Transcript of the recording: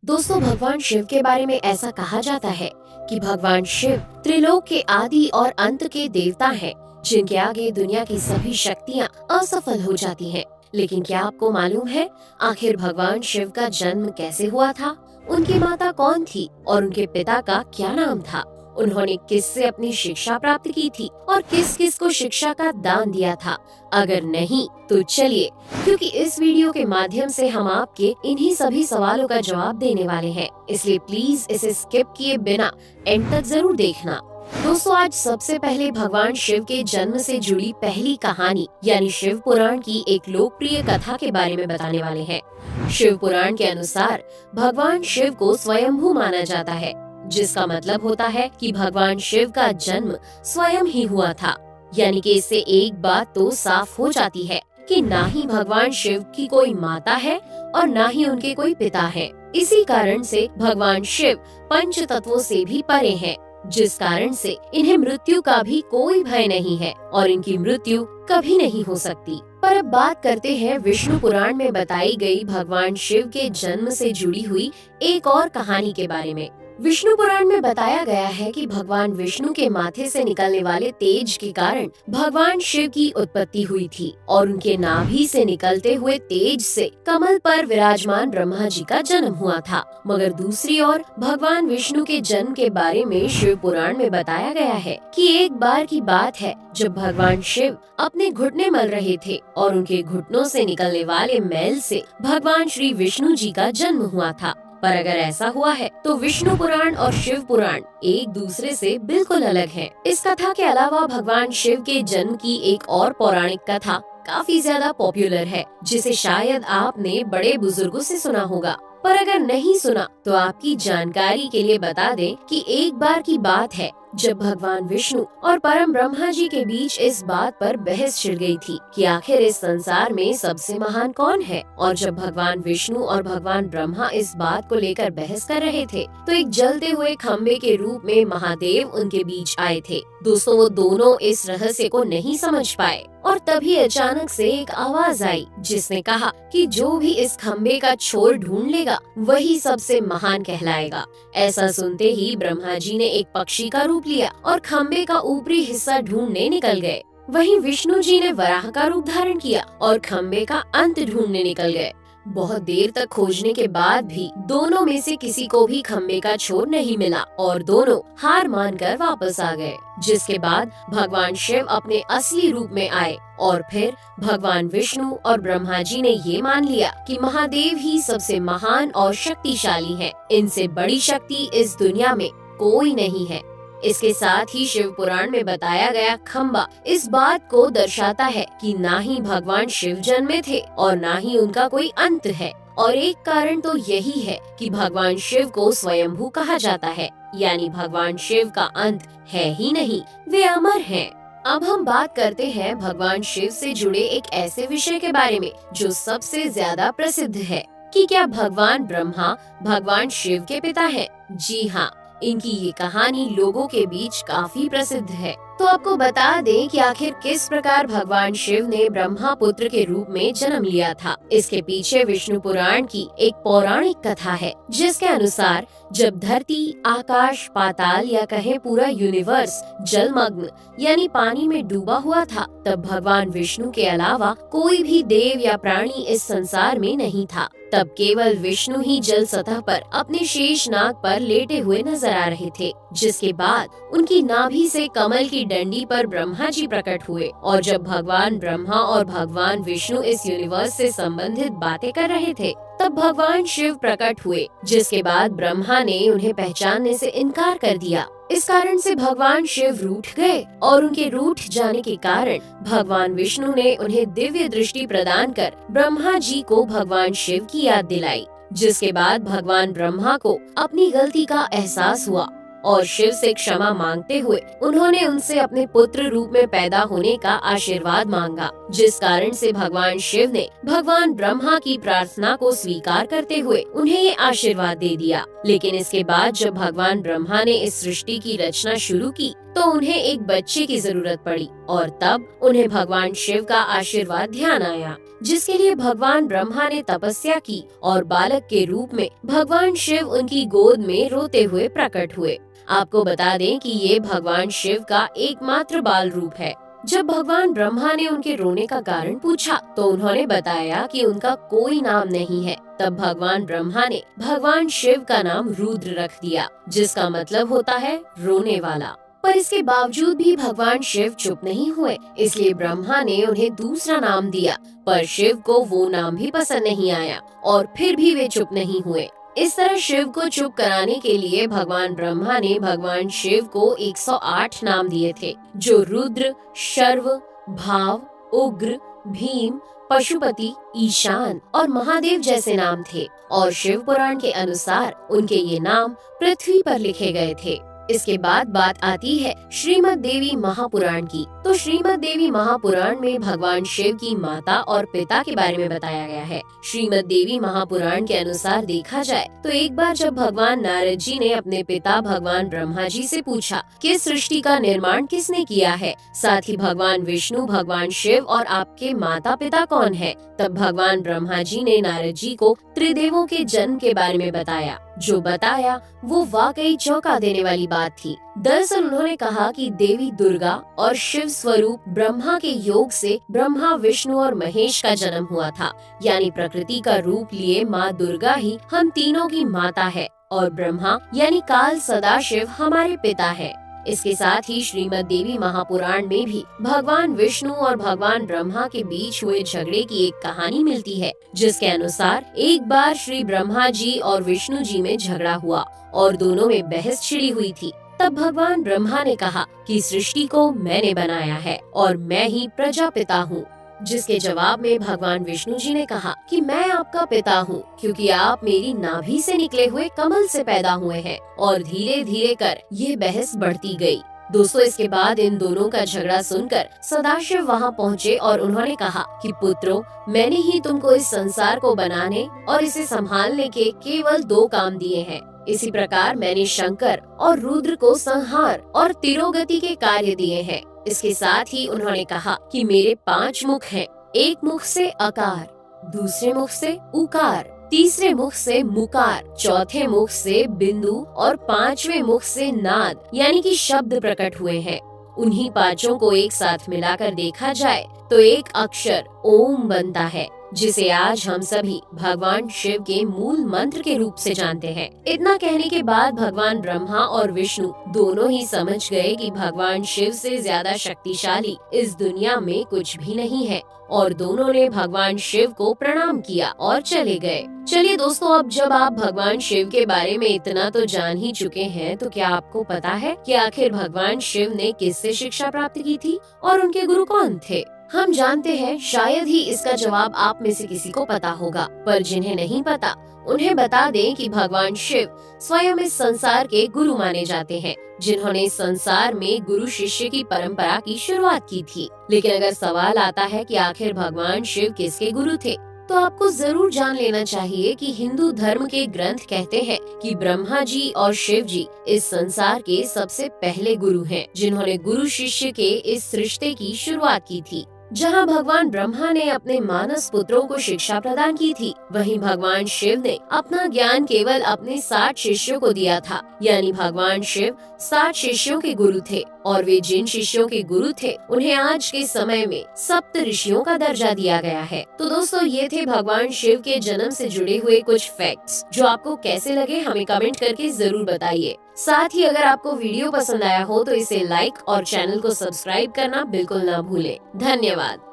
दोस्तों, भगवान शिव के बारे में ऐसा कहा जाता है कि भगवान शिव त्रिलोक के आदि और अंत के देवता हैं, जिनके आगे दुनिया की सभी शक्तियाँ असफल हो जाती हैं। लेकिन क्या आपको मालूम है आखिर भगवान शिव का जन्म कैसे हुआ था? उनकी माता कौन थी और उनके पिता का क्या नाम था? उन्होंने किससे अपनी शिक्षा प्राप्त की थी और किस किस को शिक्षा का दान दिया था? अगर नहीं तो चलिए, क्योंकि इस वीडियो के माध्यम से हम आपके इन्हीं सभी सवालों का जवाब देने वाले हैं, इसलिए प्लीज इसे स्किप किए बिना एंड तक जरूर देखना। दोस्तों, आज सबसे पहले भगवान शिव के जन्म से जुड़ी पहली कहानी यानी शिव पुराण की एक लोकप्रिय कथा के बारे में बताने वाले हैं। शिव पुराण के अनुसार भगवान शिव को स्वयंभू माना जाता है, जिसका मतलब होता है कि भगवान शिव का जन्म स्वयं ही हुआ था। यानी कि इससे एक बात तो साफ हो जाती है कि ना ही भगवान शिव की कोई माता है और ना ही उनके कोई पिता है। इसी कारण से भगवान शिव पंच तत्वों से भी परे हैं, जिस कारण से इन्हें मृत्यु का भी कोई भय नहीं है और इनकी मृत्यु कभी नहीं हो सकती। पर अब बात करते हैं विष्णु पुराण में बताई गई भगवान शिव के जन्म से जुड़ी हुई एक और कहानी के बारे में। विष्णु पुराण में बताया गया है कि भगवान विष्णु के माथे से निकलने वाले तेज के कारण भगवान शिव की उत्पत्ति हुई थी और उनके नाभि से निकलते हुए तेज से कमल पर विराजमान ब्रह्मा जी का जन्म हुआ था। मगर दूसरी ओर भगवान विष्णु के जन्म के बारे में शिव पुराण में बताया गया है कि एक बार की बात है जब भगवान शिव अपने घुटने मल रहे थे और उनके घुटनों से निकलने वाले मैल से भगवान श्री विष्णु जी का जन्म हुआ था। पर अगर ऐसा हुआ है तो विष्णु पुराण और शिव पुराण एक दूसरे से बिल्कुल अलग हैं। इस कथा के अलावा भगवान शिव के जन्म की एक और पौराणिक कथा काफी ज्यादा पॉपुलर है, जिसे शायद आपने बड़े बुजुर्गों से सुना होगा। पर अगर नहीं सुना तो आपकी जानकारी के लिए बता दें कि एक बार की बात है जब भगवान विष्णु और परम ब्रह्मा जी के बीच इस बात पर बहस छिड़ गई थी कि आखिर इस संसार में सबसे महान कौन है। और जब भगवान विष्णु और भगवान ब्रह्मा इस बात को लेकर बहस कर रहे थे तो एक जलते हुए खम्बे के रूप में महादेव उनके बीच आए थे। दोस्तों, वो दोनों इस रहस्य को नहीं समझ पाए और तभी अचानक से एक आवाज आई जिसने कहा कि जो भी इस खम्बे का छोर ढूंढ लेगा वही सबसे महान कहलाएगा। ऐसा सुनते ही ब्रह्मा जी ने एक पक्षी का रूप लिया और खम्बे का ऊपरी हिस्सा ढूंढने निकल गए। वहीं विष्णु जी ने वराह का रूप धारण किया और खम्बे का अंत ढूंढने निकल गए। बहुत देर तक खोजने के बाद भी दोनों में से किसी को भी खम्बे का छोर नहीं मिला और दोनों हार मानकर वापस आ गए। जिसके बाद भगवान शिव अपने असली रूप में आए और फिर भगवान विष्णु और ब्रह्मा जी ने ये मान लिया कि महादेव ही सबसे महान और शक्तिशाली हैं। इनसे बड़ी शक्ति इस दुनिया में कोई नहीं है। इसके साथ ही शिव पुराण में बताया गया खम्बा इस बात को दर्शाता है कि ना ही भगवान शिव जन्मे थे और ना ही उनका कोई अंत है। और एक कारण तो यही है कि भगवान शिव को स्वयंभू कहा जाता है, यानी भगवान शिव का अंत है ही नहीं, वे अमर हैं। अब हम बात करते हैं भगवान शिव से जुड़े एक ऐसे विषय के बारे में जो सबसे ज्यादा प्रसिद्ध है कि क्या भगवान ब्रह्मा भगवान शिव के पिता हैं? जी हाँ, इनकी ये कहानी लोगों के बीच काफी प्रसिद्ध है। तो आपको बता दें कि आखिर किस प्रकार भगवान शिव ने ब्रह्मा पुत्र के रूप में जन्म लिया था। इसके पीछे विष्णु पुराण की एक पौराणिक कथा है, जिसके अनुसार जब धरती, आकाश, पाताल या कहें पूरा यूनिवर्स जलमग्न यानी पानी में डूबा हुआ था, तब भगवान विष्णु के अलावा कोई भी देव या प्राणी इस संसार में नहीं था। तब केवल विष्णु ही जल सतह पर अपने शेष नाग पर लेटे हुए नजर आ रहे थे। जिसके बाद उनकी नाभि से कमल की डंडी पर ब्रह्मा जी प्रकट हुए और जब भगवान ब्रह्मा और भगवान विष्णु इस यूनिवर्स से संबंधित बातें कर रहे थे तब भगवान शिव प्रकट हुए, जिसके बाद ब्रह्मा ने उन्हें पहचानने से इनकार कर दिया। इस कारण से भगवान शिव रूठ गए और उनके रूठ जाने के कारण भगवान विष्णु ने उन्हें दिव्य दृष्टि प्रदान कर ब्रह्मा जी को भगवान शिव की याद दिलाई। जिसके बाद भगवान ब्रह्मा को अपनी गलती का एहसास हुआ और शिव से क्षमा मांगते हुए उन्होंने उनसे अपने पुत्र रूप में पैदा होने का आशीर्वाद मांगा, जिस कारण से भगवान शिव ने भगवान ब्रह्मा की प्रार्थना को स्वीकार करते हुए उन्हें ये आशीर्वाद दे दिया। लेकिन इसके बाद जब भगवान ब्रह्मा ने इस सृष्टि की रचना शुरू की तो उन्हें एक बच्चे की जरूरत पड़ी और तब उन्हें भगवान शिव का आशीर्वाद ध्यान आया, जिसके लिए भगवान ब्रह्मा ने तपस्या की और बालक के रूप में भगवान शिव उनकी गोद में रोते हुए प्रकट हुए। आपको बता दें कि ये भगवान शिव का एकमात्र बाल रूप है। जब भगवान ब्रह्मा ने उनके रोने का कारण पूछा तो उन्होंने बताया कि उनका कोई नाम नहीं है। तब भगवान ब्रह्मा ने भगवान शिव का नाम रुद्र रख दिया, जिसका मतलब होता है रोने वाला। पर इसके बावजूद भी भगवान शिव चुप नहीं हुए, इसलिए ब्रह्मा ने उन्हें दूसरा नाम दिया, पर शिव को वो नाम भी पसंद नहीं आया और फिर भी वे चुप नहीं हुए। इस तरह शिव को चुप कराने के लिए भगवान ब्रह्मा ने भगवान शिव को 108 नाम दिए थे, जो रुद्र, शर्व, भाव, उग्र, भीम, पशुपति, ईशान और महादेव जैसे नाम थे और शिव पुराण के अनुसार उनके ये नाम पृथ्वी पर लिखे गए थे। इसके बाद बात आती है श्रीमद् देवी महापुराण की। तो श्रीमद् देवी महापुराण में भगवान शिव की माता और पिता के बारे में बताया गया है। श्रीमद् देवी महापुराण के अनुसार देखा जाए तो एक बार जब भगवान नारद जी ने अपने पिता भगवान ब्रह्मा जी से पूछा कि सृष्टि का निर्माण किसने किया है, साथ ही भगवान विष्णु, भगवान शिव और आपके माता पिता कौन है, तब भगवान ब्रह्मा जी ने नारद जी को त्रिदेवों के जन्म के बारे में बताया। जो बताया वो वाकई चौंका देने वाली बात थी। दरअसल उन्होंने कहा कि देवी दुर्गा और शिव स्वरूप ब्रह्मा के योग से ब्रह्मा, विष्णु और महेश का जन्म हुआ था। यानी प्रकृति का रूप लिए माँ दुर्गा ही हम तीनों की माता है और ब्रह्मा यानी काल सदाशिव हमारे पिता है। इसके साथ ही श्रीमद् देवी महापुराण में भी भगवान विष्णु और भगवान ब्रह्मा के बीच हुए झगड़े की एक कहानी मिलती है, जिसके अनुसार एक बार श्री ब्रह्मा जी और विष्णु जी में झगड़ा हुआ और दोनों में बहस छिड़ी हुई थी। तब भगवान ब्रह्मा ने कहा कि सृष्टि को मैंने बनाया है और मैं ही प्रजापिता हूँ, जिसके जवाब में भगवान विष्णु जी ने कहा कि मैं आपका पिता हूँ, क्योंकि आप मेरी नाभि से निकले हुए कमल से पैदा हुए हैं। और धीरे धीरे कर ये बहस बढ़ती गई। दोस्तों, इसके बाद इन दोनों का झगड़ा सुनकर सदाशिव वहाँ पहुँचे और उन्होंने कहा कि पुत्रों, मैंने ही तुमको इस संसार को बनाने और इसे संभालने के केवल 2 काम दिए हैं। इसी प्रकार मैंने शंकर और रुद्र को संहार और तिरोगति के कार्य दिए हैं। इसके साथ ही उन्होंने कहा कि मेरे 5 मुख हैं। एक मुख से अकार, दूसरे मुख से उकार, तीसरे मुख से मुकार, चौथे मुख से बिंदु और 5वें मुख से नाद यानी कि शब्द प्रकट हुए हैं। उन्हीं 5 को एक साथ मिलाकर देखा जाए तो एक अक्षर ओम बनता है, जिसे आज हम सभी भगवान शिव के मूल मंत्र के रूप से जानते हैं। इतना कहने के बाद भगवान ब्रह्मा और विष्णु दोनों ही समझ गए कि भगवान शिव से ज्यादा शक्तिशाली इस दुनिया में कुछ भी नहीं है और दोनों ने भगवान शिव को प्रणाम किया और चले गए। चलिए दोस्तों, अब जब आप भगवान शिव के बारे में इतना तो जान ही चुके हैं, तो क्या आपको पता है कि आखिर भगवान शिव ने किससे शिक्षा प्राप्त की थी और उनके गुरु कौन थे? हम जानते हैं शायद ही इसका जवाब आप में से किसी को पता होगा, पर जिन्हें नहीं पता उन्हें बता दें कि भगवान शिव स्वयं इस संसार के गुरु माने जाते हैं, जिन्होंने इस संसार में गुरु शिष्य की परंपरा की शुरुआत की थी। लेकिन अगर सवाल आता है कि आखिर भगवान शिव किसके गुरु थे, तो आपको जरूर जान लेना चाहिए कि हिंदू धर्म के ग्रंथ कहते हैं कि ब्रह्मा जी और शिव जी इस संसार के सबसे पहले गुरु हैं, जिन्होंने गुरु शिष्य के इस रिश्ते की शुरुआत की थी। जहां भगवान ब्रह्मा ने अपने मानस पुत्रों को शिक्षा प्रदान की थी, वहीं भगवान शिव ने अपना ज्ञान केवल अपने 60 शिष्यों को दिया था। यानी भगवान शिव 60 शिष्यों के गुरु थे और वे जिन शिष्यों के गुरु थे उन्हें आज के समय में सप्त ऋषियों का दर्जा दिया गया है। तो दोस्तों, ये थे भगवान शिव के जन्म से जुड़े हुए कुछ फैक्ट्स, जो आपको कैसे लगे हमें कमेंट करके जरूर बताइए। साथ ही अगर आपको वीडियो पसंद आया हो तो इसे लाइक और चैनल को सब्सक्राइब करना बिल्कुल ना भूलें। धन्यवाद।